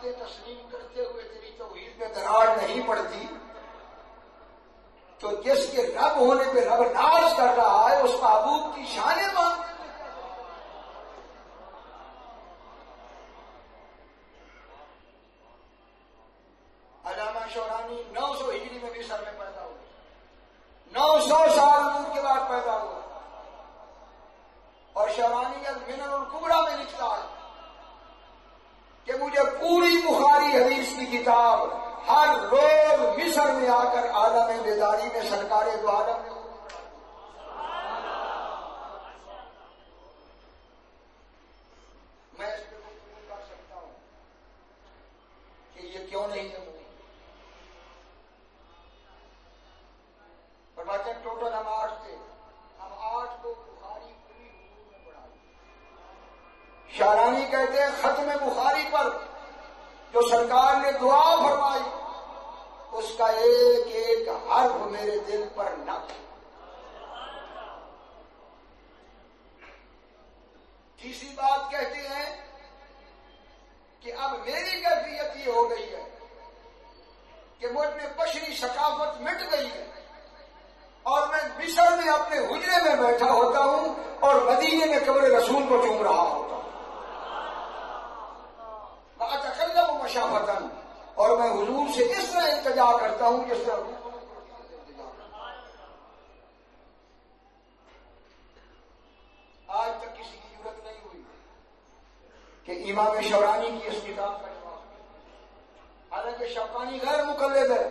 باتیں تسلیم کرتے ہوئے تیری توحید میں دراڑ نہیں پڑتی تو جس کے رب ہونے پہ رب ناز کر رہا ہے اس محبوب کی شانیں مانتے علامہ شورانی 900 ہجری میں مصر میں پیدا ہوئے، 900 سال نور کے بعد پیدا ہوا، اور شورانی المنن الکبریٰ میں لکھتا ہے کہ مجھے پوری بخاری حدیث کی کتاب ہر روز مصر میں آ کر عالم بیداری میں سرکار دو عالم میں میں اس پہ گفتگو کر سکتا ہوں کہ یہ کیوں نہیں ہے فرماتے ہیں ٹوٹل ہم 8 تھے، ہم 8 کو بخاری پوری حضور میں پڑھا دی۔ شارانی کہتے ہیں ختم بخاری پر جو سرکار نے دعا فرمائی اس کا ایک ایک حرف میرے دل پر نقش۔ تیسری بات کہتے ہیں کہ اب میری کیفیت یہ ہو گئی ہے کہ مجھ میں بشری ثقافت مٹ گئی ہے اور میں مصر میں اپنے حجرے میں بیٹھا ہوتا ہوں اور مدینے میں قبر رسول کو چوم رہا ہوتا ہوں، باتکلم مشافۃً، اور میں حضور سے اس طرح التجا کرتا ہوں جس طرح آج تک کسی کی ضرورت نہیں ہوئی کہ امام شورانی کی اس کتاب کا جواب، حالانکہ شوکانی غیر مقلد ہے،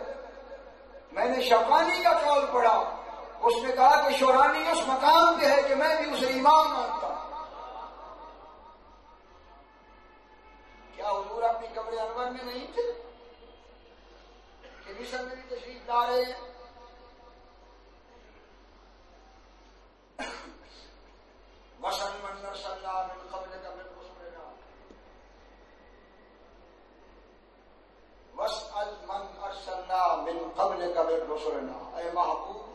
میں نے شوکانی کا قول پڑھا، اس نے کہا کہ شورانی اس مقام پہ ہے کہ میں بھی اسے امام مانتا ہوں۔ کیا حضور اپنی قبر انور میں نہیں تھے کہ مصر میں بھی تشریف لا رہے ہیں؟ وَاسْأَلْ مَنْ أَرْسَلْنَا مِنْ قَبْلِكَ مِنْ رُسُلِنَا وَاسْأَلْ مَنْ أَرْسَلْنَا مِنْ قَبْلِكَ مِنْ رُسُلِنَا، اے محبوب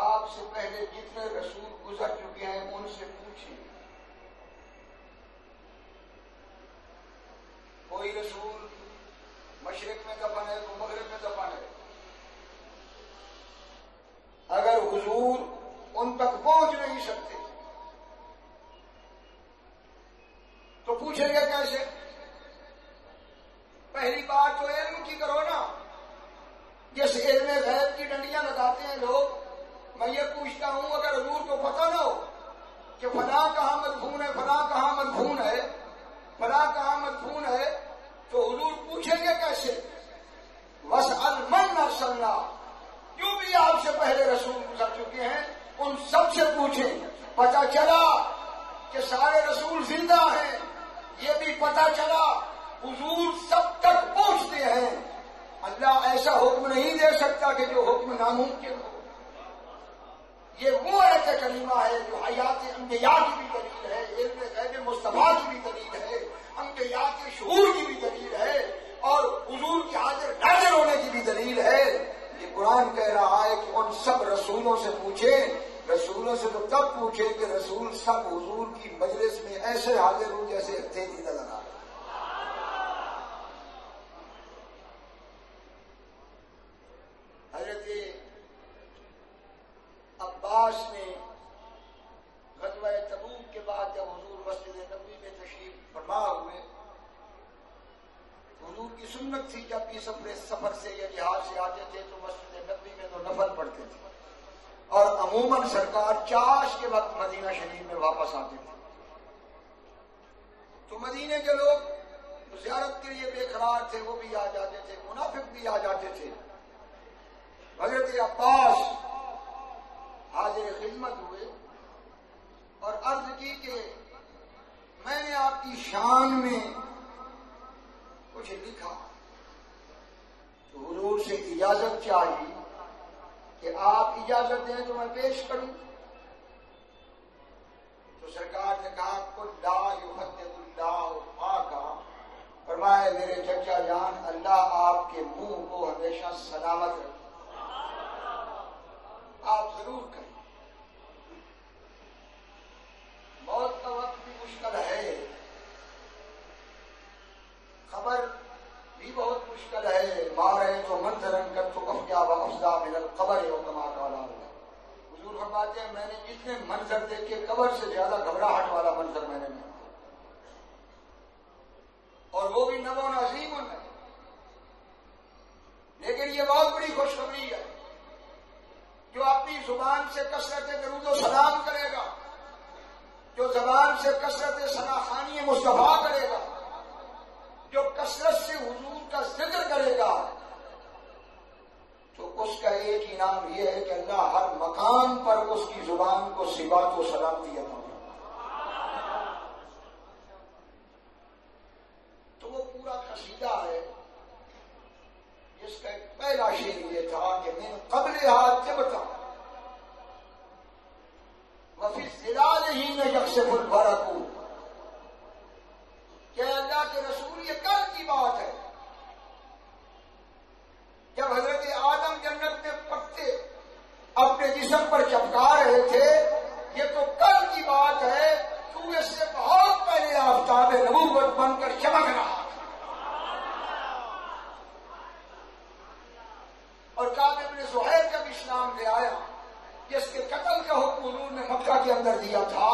آپ سے پہلے جتنے رسول گزر چکے ہیں ان سے پوچھیں، کوئی رسول مشرق میں دفن ہے کوئی مغرب میں دفن ہے، اگر حضور ان تک پہنچ نہیں سکتے تو پوچھیں گے کیسے؟ پہلی بات تو علم کی کرو نا، جس علم غیب کی ڈنڈیاں لگاتے ہیں لوگ، میں یہ پوچھتا ہوں اگر حضور کو پتہ نہ ہو کہ فلاں کہاں مدفون ہے، فلاں کہاں مدفون ہے، فلاں کہاں مدفون ہے، تو حضور پوچھیں گے کیسے؟ وَاسْأَلْ مَنْ أَرْسَلْنَا، جو بھی آپ سے پہلے رسول گزر چکے ہیں ان سب سے پوچھیں۔ پتہ چلا کہ سارے رسول زندہ ہیں، یہ بھی پتہ چلا حضور سب تک پہنچتے ہیں۔ اللہ ایسا حکم نہیں دے سکتا کہ جو حکم ناممکن ہو۔ یہ وہ ایت کریمہ ہے جو حیات انبیاء کی بھی دلیل ہے، علم غیب مصطفیٰ کی بھی دلیل ہے، انبیاء کے شعور کی بھی دلیل ہے، اور حضور کی حاضر ناظر ہونے کی بھی دلیل ہے۔ یہ قرآن کہہ رہا ہے کہ ان سب رسولوں سے پوچھیں، رسولوں سے تو تب پوچھیں کہ رسول سب حضور کی مجلس میں ایسے حاضر ہوں جیسے تیری نظر آ رہے۔ حضرت عباس نے غزوہ تبوک کے بعد جب حضور مسجد نبوی میں تشریف فرما ہوئے، حضور کی سنت تھی جب بھی سفر سے یا جہاز سے آتے تھے تو مسجد نبوی میں تو نفل پڑھتے تھے، اور عموماً سرکار چاش کے وقت مدینہ شریف میں واپس آتے تھے، تو مدینے کے لوگ زیارت کے لیے بے قرار تھے، وہ بھی آ جاتے تھے، منافق بھی آ جاتے تھے۔ حضرت عباس حاضر خدمت ہوئے اور عرض کی کہ میں نے آپ کی شان میں کچھ لکھا، تو حضور سے اجازت چاہیے کہ آپ اجازت دیں تو میں پیش کروں، تو سرکار نے کہا قل لا یحدث اللہ فاکا، فرمایا میرے چچا جان اللہ آپ کے منہ کو ہمیشہ سلامت رکھے، آپ ضرور کریں، موت کا وقت بھی مشکل ہے، خبر اتنے منظر دیکھ کے قبر سے زیادہ گھبراہٹ والا منظر میں نے نہیں، اور وہ بھی نمو عظیم ہے۔ لیکن یہ بہت بڑی خوشخبری ہے، جو اپنی زبان سے کثرت درود و سلام کرے گا، جو زبان سے کثرت ثناخوانی مصطفیٰ کرے گا، جو کثرت سے حضور کا ذکر کرے گا، تو اس کا ایک انعام یہ ہے کہ اللہ ہر مقام پر اس کی زبان کو صفات و سلامتی عطا کرے۔ تو وہ پورا قصیدہ ہے جس کا ایک پہلا شعر یہ تھا کہ من قبل جبتا وفی الظلال حین یکشف البرق، کہ اللہ کے رسول یہ کل کی بات ہے، جب حضرت آدم جنت میں پتے اپنے جسم پر چپکا رہے تھے، یہ تو کل کی بات ہے، تو اس سے بہت پہلے آفتاب نبوت بن کر چمک رہا۔ اور کعب بن زہیر جب اسلام لے آیا، جس کے قتل کا حکم حضور نے مکہ کے اندر دیا تھا،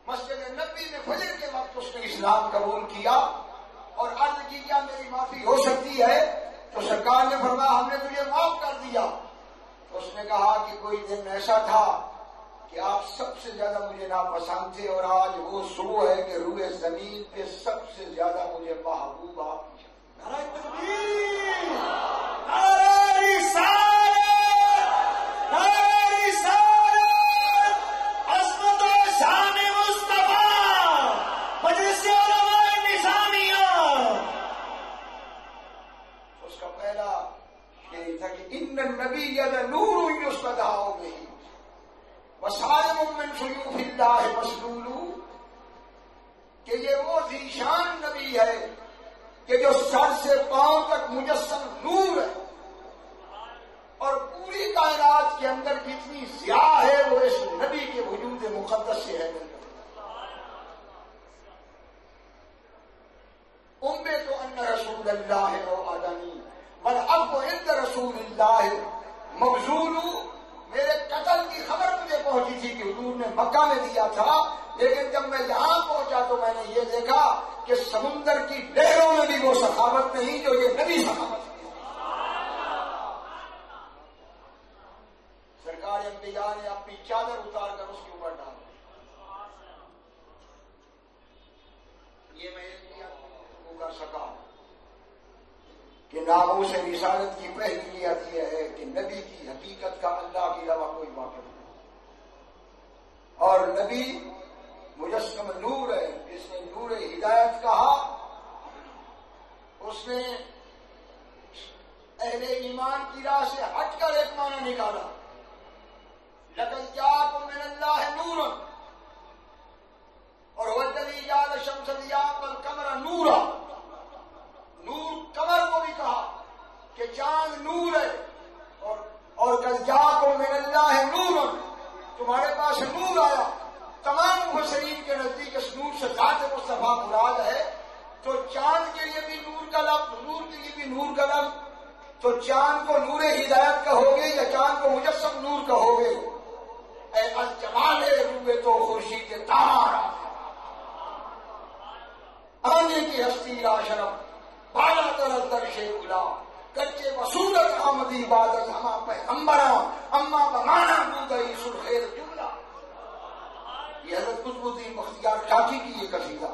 مسجد نبوی میں فجر کے وقت اس نے اسلام قبول کیا اور عرض کی کیا میری معافی ہو سکتی ہے؟ تو سرکار نے فرمایا ہم نے تجھے معاف کر دیا۔ تو اس نے کہا کہ کوئی دن ایسا تھا کہ آپ سب سے زیادہ مجھے ناپسند تھے، اور آج وہ صبح ہے کہ روئے زمین پہ سب سے زیادہ مجھے محبوب آپ۔ نعرہ تکبیر، نعرہ رسالت، نعرہ رسالت، عظمت و شان مصطفیٰ، مجلس علماء نظامیہ۔ اس کا پہلا یہی تھا کہ ان النبی لنور یستدعا بہ وسالم من سیوف اللہ مسلول، کہ یہ وہ ذیشان نبی ہے کہ جو سر سے پاؤں تک مجسم نور ہے، اور پوری کائنات کے اندر جتنی ضیاء ہے وہ اس نبی کے وجود مقدس سے ہے۔ امے تو ان رسول اللہ و آدمی والعفو عند رسول اللہ مبذول، میرے قتل کی خبر مجھے پہنچی تھی کہ حضور نے مکہ میں دیا تھا، لیکن جب میں یہاں پہنچا تو میں نے یہ دیکھا کہ سمندر کی لہروں میں بھی وہ سخاوت نہیں جو یہ نبی سخاوت ہے۔ سرکار انبیاء نے اپنی چادر اتار کر اس کے اوپر ڈال دی۔ یہ میں وہ کر سکا کہ ناموس رسالت کی پہلی بات یہ ہے کہ نبی کی حقیقت کا اللہ کے علاوہ کوئی واقف نہیں، اور نبی مجسم نور ہے، جس نے نور ہدایت کہا، اس نے اہل ایمان کی راہ سے ہٹ کر ایک معنی نکالا، لقد جاءکم من اللہ نور، اور هو الذی جعل الشمس ضیاء والقمر نورا، نور قمر کو بھی کہا کہ چاند نور ہے، اور قد جاءکم من اللہ نور، تمہارے پاس نور آیا۔ تمام مفسرین کے نزدیک اس نور سے ذات مصطفیٰ مراد ہے، تو چاند کے لیے بھی نور کا لفظ، نور کے لیے بھی نور کا لفظ، تو چاند کو نور ہدایت کہو گے یا چاند کو مجسم نور کہو گے؟ اے الجمال روبے تو خورشید تار، آنے کی ہستی را شرم بالا تر درش اولا، گرچہ وصولت آمدی عبادت ہما پیغمبراں، اما بمانا بودئی سرخیر جملہ۔ یہ حضرت قطب الدین بختیار کاکی کی یہ قصیدہ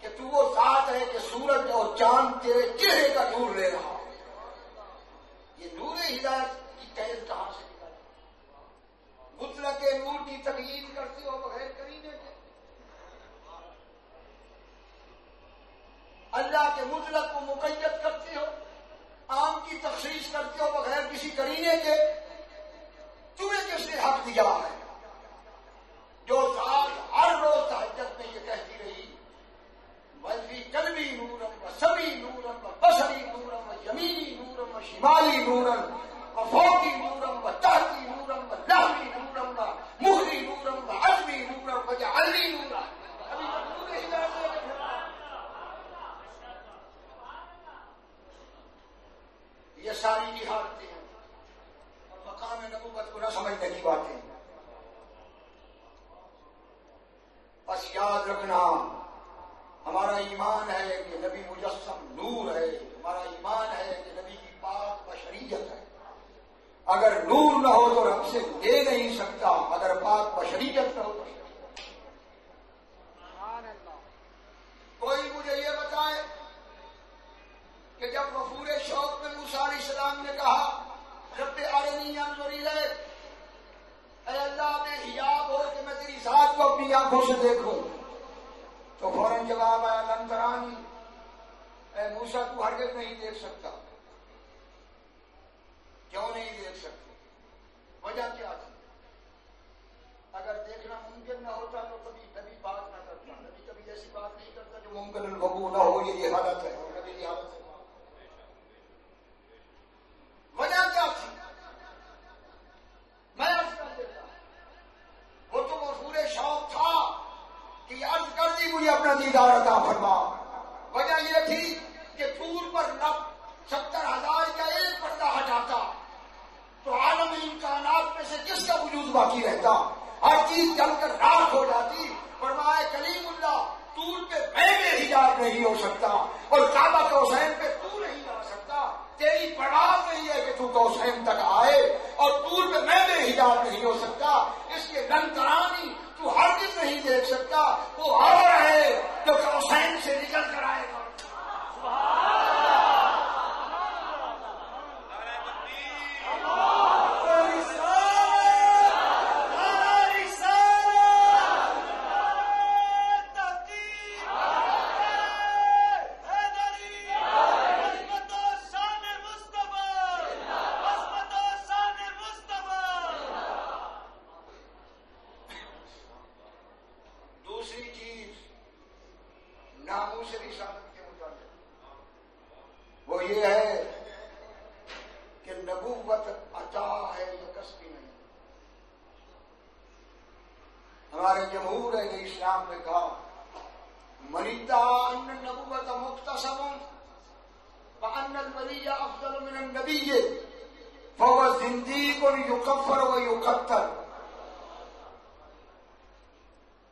کہ تو وہ ذات ہے کہ سورج اور چاند تیرے چہرے کا نور لے رہا۔ یہ نور ہدایت کی قید کہاں سے نکالی؟ مطلق نور کی تقیید کرتے ہو بغیر کرینے کے، اللہ کے مطلق کو مقید کرتے ہو، عام کی تخصیص کرتے ہو بغیر کسی کرینے کے، تمہیں کس نے حق دیا ہے؟ جو ذات ہر روز تہجد میں یہ کہتی رہی، وَفِي قَلْبِي نُورًا وَسَمْعِي نُورًا وَبَصَرِي نُورًا وَيَمِينِي نُورًا وَشِمَالِي نُورًا وَفَوْقِي نُورًا وَتَحْتِي نُورًا وَلَحْمِي نُورًا وَمُهْرِي نُورًا وَعَزْمِي نُورًا وَاجْعَلْنِي نُورًا۔ یاد رکھنا ہمارا ایمان ہے کہ نبی مجسم نور ہے، ہمارا ایمان ہے کہ نبی کی پاک بشریت ہے. اگر نور نہ ہو تو رب سے لے نہیں سکتا، اگر پاک بشریت نہ ہو تو کوئی مجھے یہ بتائے کہ جب غفور شوق میں موسیٰ علیہ السلام نے کہا رب ارنی انظر الیک، اے اللہ میں حجاب ہو کہ میں تیری ذات کو اپنی آنکھوں سے دیکھوں، تو فوراً جواب آیا لن ترانی، اے موسیٰ تو ہرگز نہیں دیکھ سکتا. کیوں نہیں دیکھ سکتے؟ وجہ کیا تھی؟ اگر دیکھنا ممکن نہ ہوتا تو کبھی نبی بات نہ کرتا، نبی کبھی ایسی بات نہیں کرتا جو ممکن الوقوع نہ ہو. یہ حالت ہے نبی کی حالت ہے. وجہ کیا تھی؟ میں عرض کر دیتا، وہ تو غفور شوق تھا کہ عرض کر دی مجھے اپنا دیدار عطا فرما. وجہ یہ تھی کہ طور پر رب 70,000 کا ایک پردہ ہٹاتا تو عالم امکانات میں سے کس کا وجود باقی رہتا؟ ہر چیز جل کر راکھ ہو جاتی. فرمائے کلیم اللہ طور پہ میں حجاب نہیں ہو سکتا اور کعبہ قوسین پہ تو نہیں آ سکتا. تیری پرواز نہیں ہے کہ تو قوسین تک آئے اور طور پہ میں حجاب نہیں ہو سکتا. اس کے لن ترانی، تو ہرگز نہیں دیکھ سکتا. وہ اور ہے جو قوسین سے نکل کر آئے گا.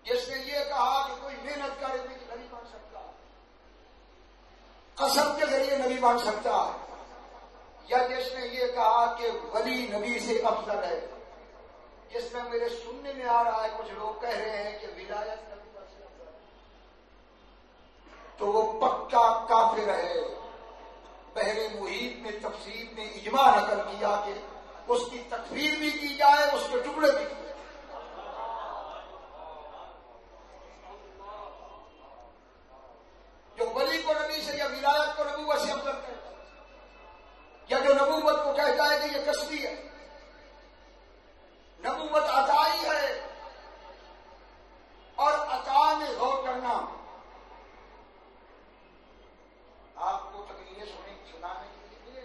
جس نے یہ کہا کہ کوئی محنت کرے بھی نبی بن سکتا، قسم کے ذریعے نبی بن سکتا ہے، یا جس نے یہ کہا کہ ولی نبی سے افضل ہے، جس میں میرے سننے میں آ رہا ہے کچھ لوگ کہہ رہے ہیں کہ ولایت نبی سے افضل ہے، تو وہ پکا کافر ہے. بحر محیط میں تفسیر میں اجماع نقل کیا کہ اس کی تکفیر بھی کی جائے، اس کے ٹکڑے بھی کیے. جو ولی کو نبی سے یا ولایت کو نبوت سے افضل کہتا ہے، یا جو نبوت کو کہتا ہے کہ یہ کسبی ہے، نبوت عطائی ہے اور عطا میں غور کرنا. آپ کو تقریریں سنانے کے لیے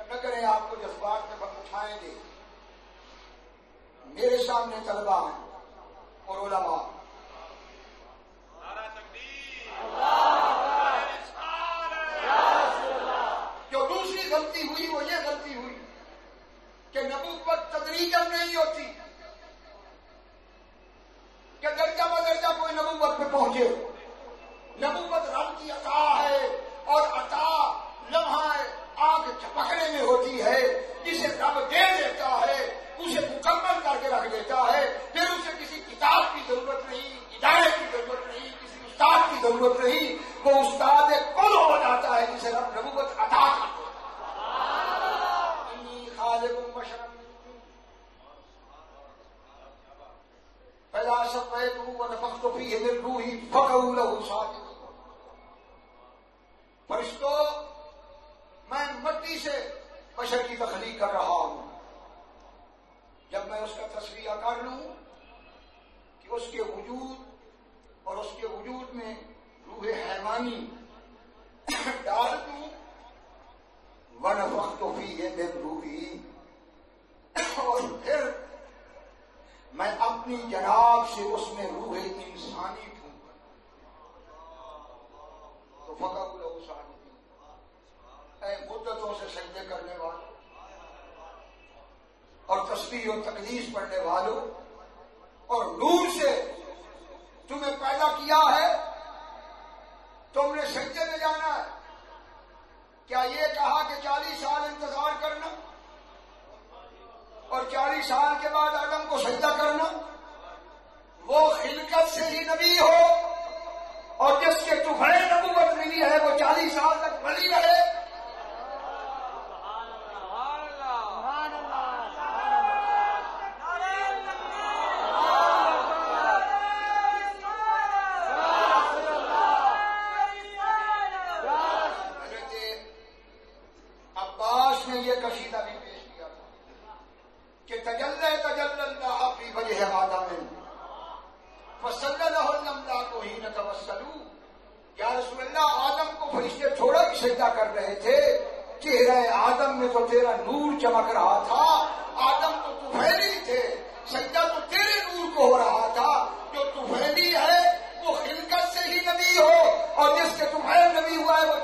نہ کریں، آپ کو جذبات میں اٹھائیں گے. میرے سامنے طلبا ہیں اور علماء، جو دوسری غلطی ہوئی وہ یہ غلطی ہوئی کہ نبوت تدریجاً نہیں ہوتی کہ درجہ بدرجہ کوئی نبوت پہ پہنچے. نبوت رب کی عطا ہے اور عطا لمحہ آگ جھپکنے میں ہوتی ہے. جسے رب دے دیتا ہے اسے مکمل کر کے رکھ دیتا ہے، پھر اسے کسی کتاب کی ضرورت نہیں، ہدایت کی ضرورت نہیں، کسی استاد کی ضرورت نہیں. وہ استاد کل ہو جاتا ہے جسے رب نبوت عطا کرتا ہے. انی خالق بشرا فإذا سويته ونفخت فيه من روحي فقعوا له ساجدين. فرشتوں، میں مٹی سے بشر کی تخلیق کر رہا ہوں. جب میں اس کا تصویہ کر لوں کہ اس کے وجود اور اس کے وجود میں روح حیوانی ڈال دوں، ونفخت فيه من روحي، اور پھر میں اپنی جناب سے اس میں روح انسانی پھونکا تو فقعوا له ساجدين. اے مدتوں سے سجدے کرنے والوں اور تسبیح و تقدیس پڑھنے والوں اور نور سے تمہیں سے ہی نبی ہو اور جس کے تمہیں نبوت ملی ہے وہ 40 سال تک بلی رہے. یہ قصیدہ بھی پیش کیا تھا کہ تجلی اللہ فی وجہ آدم فسجدہ الاملاک حین توسلوا. یا رسول اللہ آدم کو فرشتے تھوڑا ہی سجدہ کر رہے تھے، چہرہ آدم میں تو تیرا نور چمک رہا تھا. آدم تو طفیلی تھے، سجدہ تو تیرے نور کو ہو رہا تھا. جو طفیلی ہے وہ خلقت سے ہی نبی ہو اور جس کے طفیل نبی ہوا ہے وہ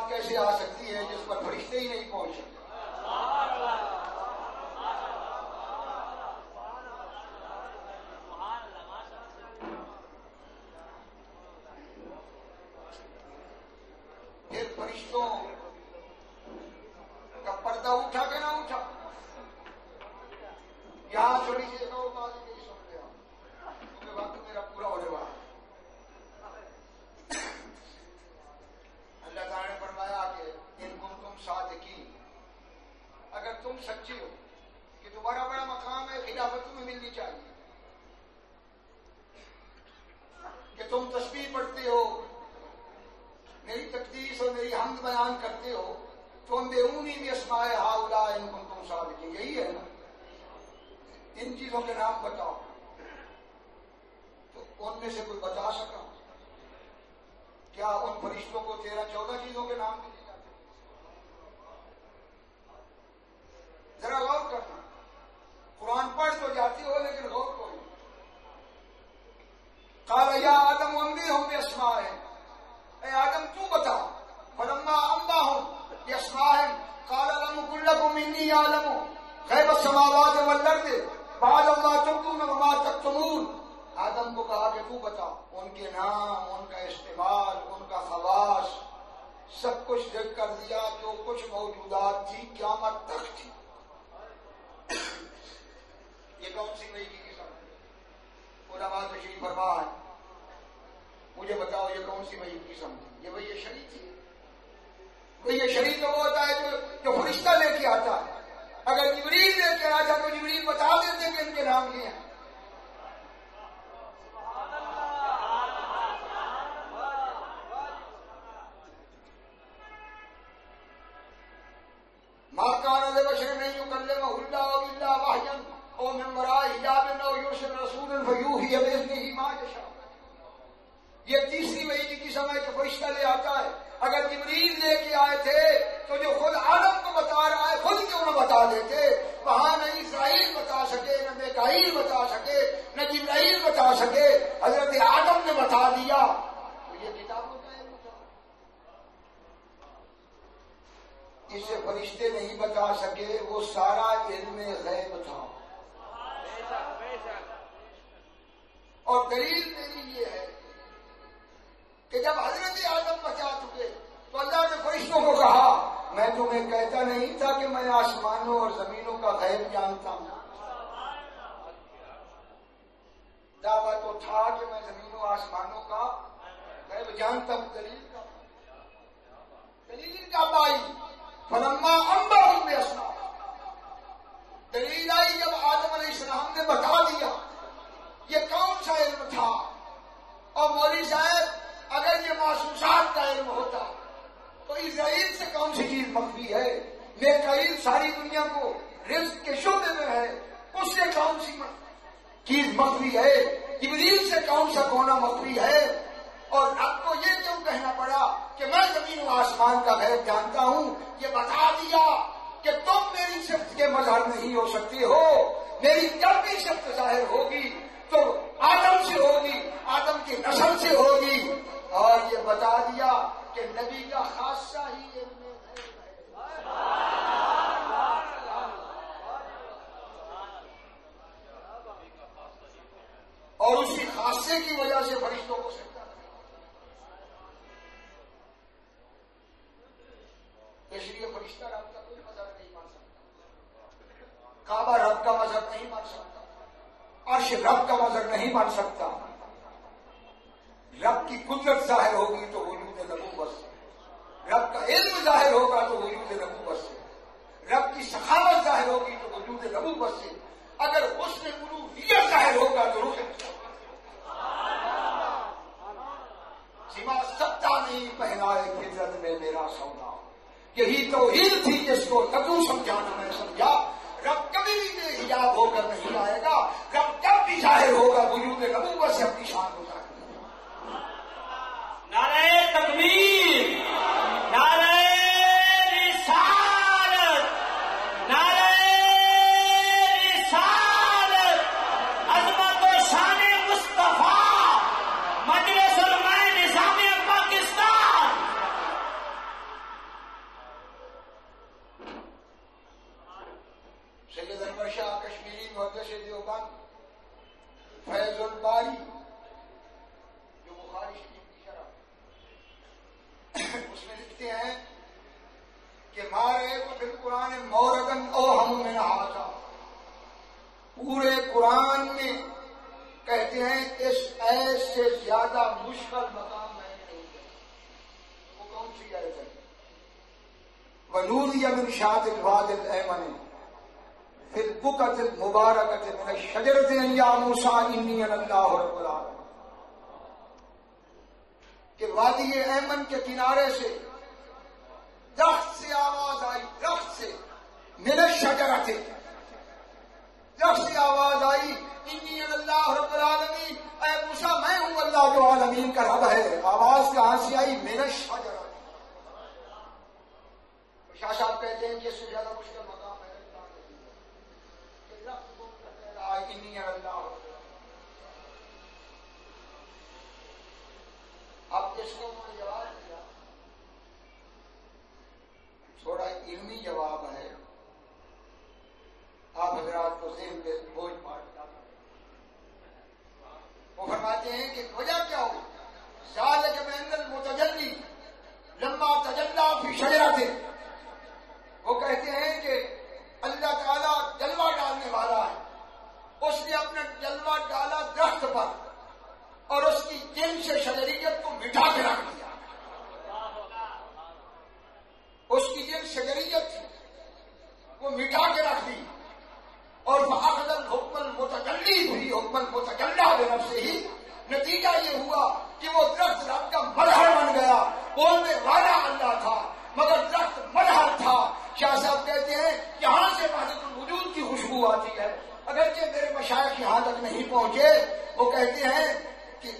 کیسے آ سکتی ہے جس پر فرشتے ہی نہیں پہنچ سکتے. پھر فرشتوں کا پردہ اٹھا کہ نہ اٹھا. یہاں تھوڑی سی ایک اور بات نہیں سن لیا کیونکہ وقت میرا پورا ہونے والا. اللہ تعالیٰ نے فرمایا کہ ان کنتم صادقین، اگر تم سچے ہو کہ تمہارا بڑا مقام ہے، خلافت تمہیں ملنی چاہیے، کہ تم تسبیح پڑھتے ہو، میری تقدیس اور میری حمد بیان کرتے ہو، تو انبئونی باسماء ہؤلاء ان کنتم صادقین. یہی ہے نا، ان چیزوں کے نام بتاؤ. تو ان میں سے کوئی بتا سکا؟ کیا ان فرشتوں کو 13-14 چیزوں کے نام دیے جاتے ہیں؟ ذرا غور کرنا. قرآن پڑھ تو جاتی ہو لیکن غور کرو. قال یا آدم انبئہم باسمائہم، اے آدم تو بتا. فلما انبأہم باسمائہم قال لم اقل لکم انی اعلم غیب السماوات والارض بعد ما تبدون وما تکتمون. آدم کو کہا کہ تو بتا. ان کے نام، ان کا استعمال، ان کا خواص سب کچھ ذکر کر دیا. جو کچھ موجودات تھی قیامت تک تھی. یہ کون سی وحی کی قسم ہے؟ علماء تشریف فرما ہے، مجھے بتاؤ یہ کون سی وحی کی قسم تھی؟ یہ وحی شرعی تھی. وحی شرعی تو وہ ہوتا ہے جو فرشتہ لے کے آتا ہے. اگر جبریل لے کے آتا تو جبریل بتا دیتے کہ ان کے نام یہ ہیں. ما كان لبشر ان يكلمه الله الا وحيا او من وراء حجاب او يرسل رسولا فيوحي باذنه ما يشاء. یہ تیسری وحی کی قسم ہے کہ فرشتہ لے آتا ہے. اگر جبریل لے کے آئے تھے تو جو خود آدم کو بتا رہا ہے خود کیوں نہ بتا دیتے؟ وہاں نہ اسرائیل بتا سکے، نہ میکائیل بتا سکے، نہ جبرائیل بتا سکے، حضرت آدم نے بتا دیا. تو یہ کتاب جسے فرشتے نہیں بتا سکے وہ سارا علم غیب تھا. اور دلیل میری یہ ہے کہ جب حضرت آدم بچا چکے تو اللہ نے فرشتوں کو کہا میں تمہیں کہتا نہیں تھا کہ میں آسمانوں اور زمینوں کا غیب جانتا ہوں. دعویٰ تو تھا کہ میں زمینوں آسمانوں کا غیب جانتا ہوں. دلیل کا پائی فلما انبأہم باسمائہم. دلیل آئی جب آدم علیہ السلام نے بتا دیا. یہ کون سا علم تھا؟ اور مولوی صاحب اگر یہ محسوسات کا علم ہوتا تو اسرائیل سے کون سی چیز مخفی ہے؟ میکائیل ساری دنیا کو رزق کے شعبے میں ہے، اس سے کون سی چیز مخفی ہے؟ جبریل سے کون سا کونا مخفی ہے؟ اور رب کو یہ کیوں کہنا پڑا کہ میں زمین و آسمان کا غیب جانتا ہوں؟ یہ بتا دیا کہ تم میری صفت کے مظہر نہیں ہو سکتے ہو. میری جب بھی صفت ظاہر ہوگی تو آدم سے ہوگی، آدم کی نسل سے ہوگی. اور یہ بتا دیا کہ نبی کا خاصہ ہی علم غیب ہے. اور اسی خاصے کی وجہ سے فرشتوں کو سجدہ کرنا. اس لیے فرشتہ رب کا کوئی مذہب نہیں مان سکتا، کعبہ رب کا مذہب نہیں مان سکتا، عرش رب کا مذہب نہیں مان سکتا. رب کی قدرت ظاہر ہوگی تو وجود نبوت سے، رب کا علم ظاہر ہوگا تو وجود نبوت سے، رب کی سخاوت ظاہر ہوگی تو وجود نبوت سے، اگر حسن الوہیت ظاہر ہوگا تو روح سوا سکتا نہیں پہنائے فطرت میں میرا سودا. یہی توحید تھی جس کو تجو سمجھانا میں سمجھا. رب کبھی بھی بے حجاب ہو کر نہیں آئے گا، رب جب بھی ظاہر ہوگا وجود نبوت سے اپنی شان کو ظاہر کرے گا. نعرہ تکبیر، نعرہ رسالت، نعرہ رسالت، عظمت و شان مصطفیٰ، مجلس علماء نظام پاکستان. سید انور شاہ کشمیری محدث دیوبند فیض الباری جو بخاری شریف کی شرح اس میں لکھتے ہیں کہ مارے تو بالقرآن موردن او ہم میں نہاتا. پورے قرآن میں کہتے ہیں اس ایت سے زیادہ مشکل مقام میں نہیں ہے. وہ کون سی آیت ہے؟ وَنُودِيَ مِنْ شَاطِئِ الْوَادِ الْأَيْمَنِ فِي الْبُقْعَةِ الْمُبَارَكَةِ مِنَ الشَّجَرَةِ أَن يَا مُوسَىٰ إِنِّي أَنَا اللَّهُ رَبُّ الْعَالَمِينَ. کہ وادی ایمن کے کنارے سے درخت سے آواز آئی، درخت سے، من الشجرۃ، درخت سے آواز آئی، انی انا اللہ رب العالمین، اے موسیٰ میں ہوں اللہ جو عالمین کا رب ہے. آواز کہاں سے آئی؟ من الشجرۃ. شاہ صاحب کہتے ہیں کہ اس سے زیادہ مشکل مقام ہے کہ درخت کو کہہ رہا ہے انی انا اللہ. اب اس کو انہوں نے جواب دیا، تھوڑا علمی جواب ہے، آپ حضرات کو ذہن پہ بوجھ پاتا. وہ فرماتے ہیں کہ وجہ کیا ہو؟ ذالک بین المتجلی لما تجلی فی شجرۃ. وہ کہتے ہیں کہ اللہ تعالیٰ جلوہ ڈالنے والا ہے، اس نے اپنا جلوہ ڈالا درخت پر اور اس کی جن سے شجریت کو مٹا کے رکھ دیا. اس کی جن شجریت تھی وہ مٹا کے رکھ دی. اور فأخذ الحکم المتجلی بھی حکم المتجلی بنفسہ ہی. نتیجہ یہ ہوا کہ وہ درخت رب کا مظہر بن گیا. بولنے والا اللہ تھا مگر درخت مظہر تھا. شاہ صاحب کہتے ہیں یہاں سے وحدت الوجود کی خوشبو آتی ہے، اگرچہ میرے مشائخ یہاں تک نہیں پہنچے. وہ کہتے ہیں کہ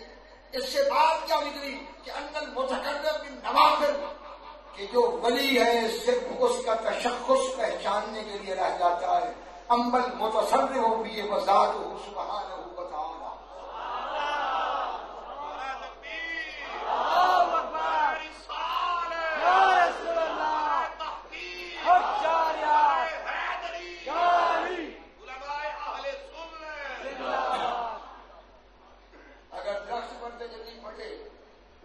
اس سے بات کیا نکلی کہ ان المتقرب من نوافل، کہ جو ولی ہے صرف اس کا تشخص پہچاننے کے لیے رہ جاتا ہے. امبل متصرف بھی وذاتہ سبحانہ وتعالی. اگر درخت پر تجلی پڑے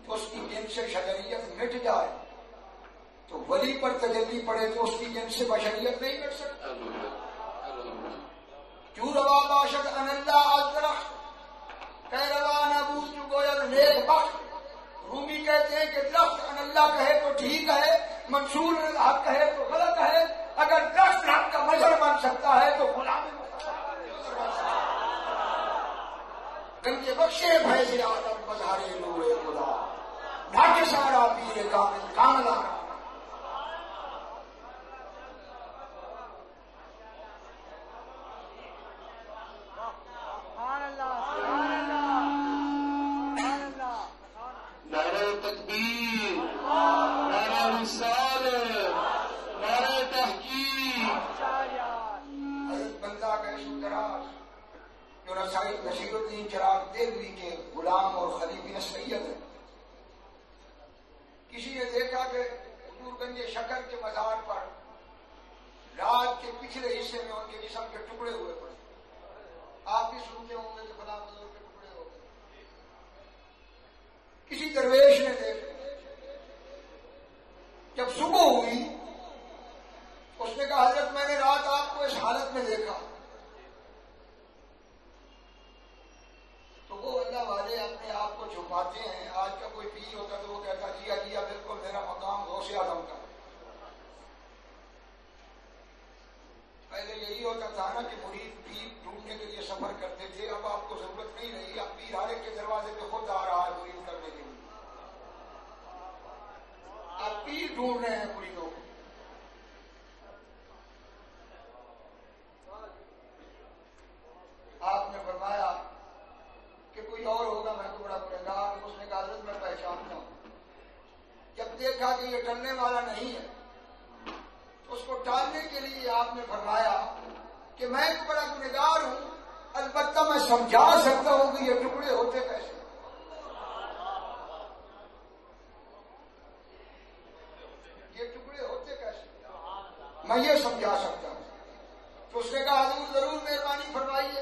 تو اس کی جن سے شجریت مٹ جائے، تو ولی پر تجلی پڑے تو اس کی جن سے بشریت نہیں مٹ سکتی. کیوں روا باشد ان اللہ از درخت کہ روا نبوت جو گویا نیک بخت. رومی کہتے ہیں کہ درخت ان اللہ کہے تو ٹھیک ہے، منصور الحق کہے تو غلط ہے. اگر درخت حق کا مظہر بن سکتا ہے تو غلام گنج بخشے فیض آدم مظہر نور خدا، ڈھاک سارا پیر کامل کاملا. سبحان اللہ. سید نصیر الدین چراغ دہلوی کے غلام اور خلیفہ سید ہیں. کسی نے دیکھا کہ حضور گنج شکر کے مزار پر رات کے پچھلے حصے میں ان کے جسم کے ٹکڑے ہوئے پڑے. آپ بھی سنتے ہوں گے کہ فلاں بزرگ کے ٹکڑے ہو گئے. کسی درویش نے دیکھا. جب صبح ہوئی اس نے کہا حضرت میں نے رات آپ کو اس حالت میں دیکھا. تو وہ اللہ والے اپنے آپ کو چھپاتے ہیں. آج کا کوئی پیر ہوتا تو وہ کہتا جی جی بالکل میرا مقام غوث اعظم کا. پہلے یہی ہوتا تھا نا کہ مرید پیر ڈھونڈنے کے لیے سفر کرتے تھے. اب آپ کو ضرورت نہیں رہی. اب پیر ہر ایک کے دروازے پہ خود آ رہا ہے مرید کرنے کے لیے. آپ پیر ڈھونڈ رہے ہیں مریدوں کو. آپ نے فرمایا کہ کوئی اور ہوگا میں تو بڑا گنہگار. اس نے کہا حضرت میں پہچانتا ہوں. جب دیکھا کہ یہ ٹلنے والا نہیں ہے اس کو ٹالنے کے لیے آپ نے فرمایا کہ میں تو بڑا گنہگار ہوں, البتہ میں سمجھا سکتا ہوں کہ یہ ٹکڑے ہوتے کیسے. یہ ٹکڑے ہوتے کیسے میں یہ سمجھا سکتا ہوں. تو اس نے کہا حضور ضرور مہربانی فرمائیے.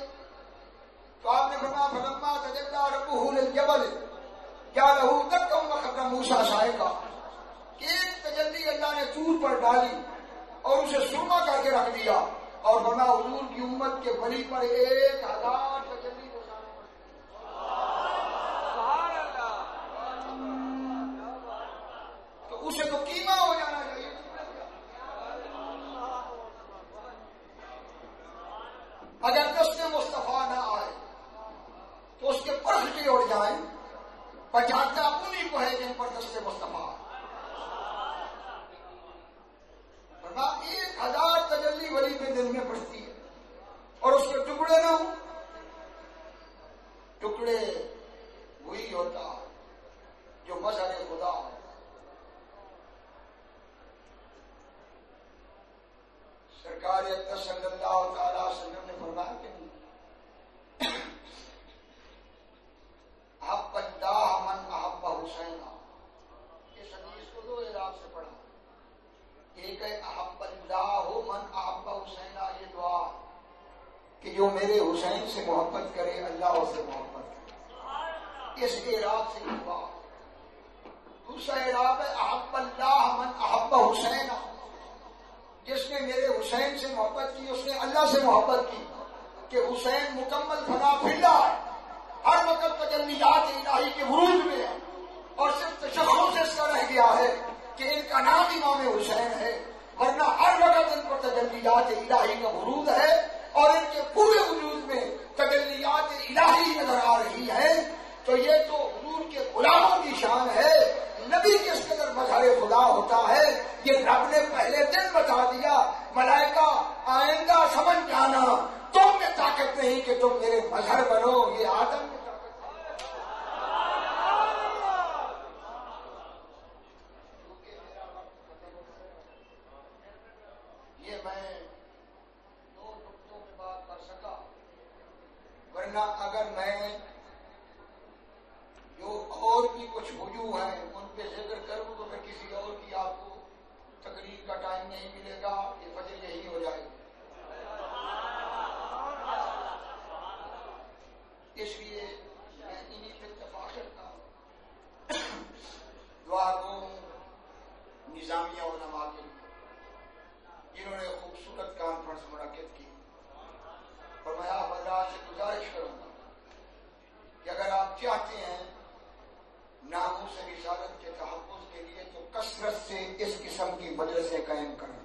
تو آپ نے فرمایا فلما تجلی ربہ للجبل جعلہ دکا وخر موسیٰ صاعقا. ایک تجلی اللہ نے طور پر ڈالی اور اسے سرما کر کے رکھ دیا. اور فرمایا حضور کی امت کے ولی پر 1000 تجلی گزارنا پڑتا. تو اسے تو کیما ہو جانا چاہیے. اگر دست مصطفیٰ نہ آئے تو اس کے پرکھٹے اڑ جائیں. پہچانتا انہیں کو ہے جن پر دست مصطفیٰ. 1000 تجلی ولی کے دل میں پڑتی ہے اور اس کے ٹکڑے نہ ہوں. ٹکڑے وہی ہوتا جو مظہر خدا ہے. سرکار اقدس صلی اللہ تعالی وسلم نے فرمایا کہ احب اللہ من احب حسین. اس حدیث کو 2 اعراب سے پڑھا. ایک ہے احب اللہ من احب حسین, یہ دعا کہ جو میرے حسین سے محبت کرے اللہ اس سے محبت کرے. اس اعراب سے دعا. دوسرا اعراب ہے احب اللہ من احب حسین, جس نے میرے حسین سے محبت کی اس نے اللہ سے محبت کی. کہ حسین مکمل فنا پھیلا ہے, ہر وقت تجلیات الہی کے عروج میں ہے, اور صرف تشخص اس کا رہ گیا ہے کہ ان کا نام امام حسین ہے, ورنہ ہر وقت ان پر تجلیات الہی کا ورود ہے اور ان کے پورے وجود میں تجلیات الہی نظر آ رہی ہے. تو یہ تو حضور کے غلاموں کی شان ہے. نبی کس قدر مظہر خدا ہوتا ہے یہ رب نے پہلے دن بتا دیا. ملائکہ آئندہ سمجھ جانا, تم میں طاقت نہیں کہ تم میرے مظہر بنو, یہ آدم میں طاقت ہے. یہ میں 2 نقطوں میں بات کر سکا, ورنہ اگر میں جو اور بھی کچھ وجوہ ہیں ان پہ ذکر کروں تو پھر کسی اور کی آپ کو تقریر کا ٹائم نہیں ملے گا. یہ وجہ یہی ہو جائے گی. اس لیے میں انہیں پہ اتفاق کرتا ہوں. دعا گو نظامیہ علماء کے جنہوں نے خوبصورت کانفرنس منعقد کی, اور میں آپ حضرات سے گزارش کروں گا کہ اگر آپ چاہتے ہیں ناموس رسالت کے تحفظ کے لیے تو کثرت سے اس قسم کی مجلسیں قائم کریں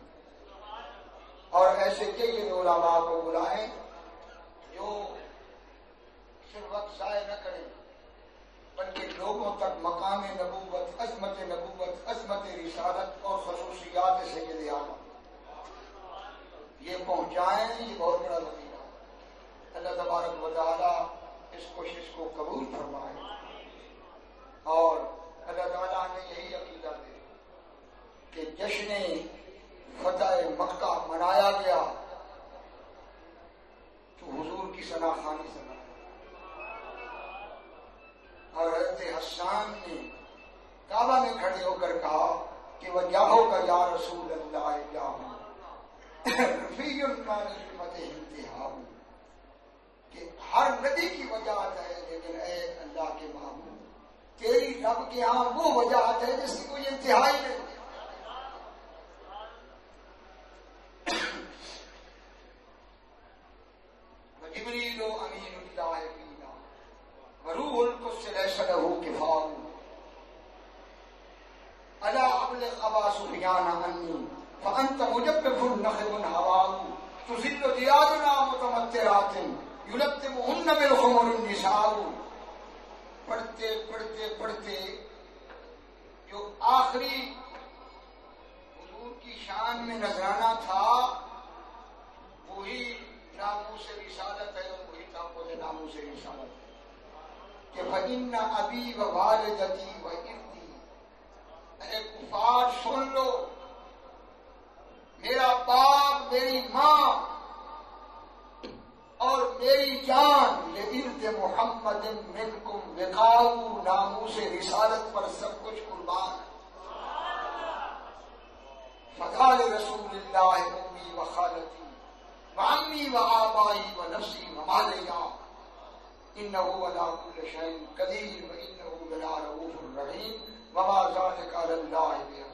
اور ایسے کئی علماء کو بلائیں جو صرف وقت ضائع نہ کریں بلکہ لوگوں تک مقام نبوت, عظمت رسالت اور خصوصیات سید اعظم یہ پہنچائیں. یہ بہت بڑا وظیفہ. اللہ تبارک و تعالی اس کوشش کو قبول فرمائے اور اللہ تعالیٰ نے یہی عقیدہ دے کہ جشن فتح مکہ منایا گیا تو حضور کی ثنا خوانی سے منایا. حسان نے کعبہ میں کھڑے ہو کر کہا کہ وجہو کا یا رسول اللہ جاؤ رفیع المان الفتح انتہا، کہ ہر نبی کی وجاہت ہے لیکن اے اللہ کے محبوب تیری رب کے ہاں وہ وجاہت ہے جس کی کوئی انتہائی نہیں۔ جبریل امین اللہ فینا وروح القدس لیس لہ کفاء الا ابلغ ابا سفیان عنی فانت مجبب نخب ہواء تذل دیادنا متمترات یلتمہن بالخمر النساء۔ پڑھتے پڑھتے پڑھتے جو آخری حضور کی شان میں نذرانہ تھا وہی ناموس رسالت ہے، اور وہی تھا خود ناموس رسالت کہ فإن ابی و والدتی و ارضی۔ اے کفار سن لو، میرا باپ میری ماں اور میری جان لعرض محمد منکم وقاء، ناموس رسالت پر سب کچھ قربان ہے۔ فقال رسول اللہ امی و خالتی وعمی وآبائی ونفسی ومالیا انہو علی کل شیء قدیر وانہو لرؤوف رحیم وما ذلک علی اللہ بعزیز۔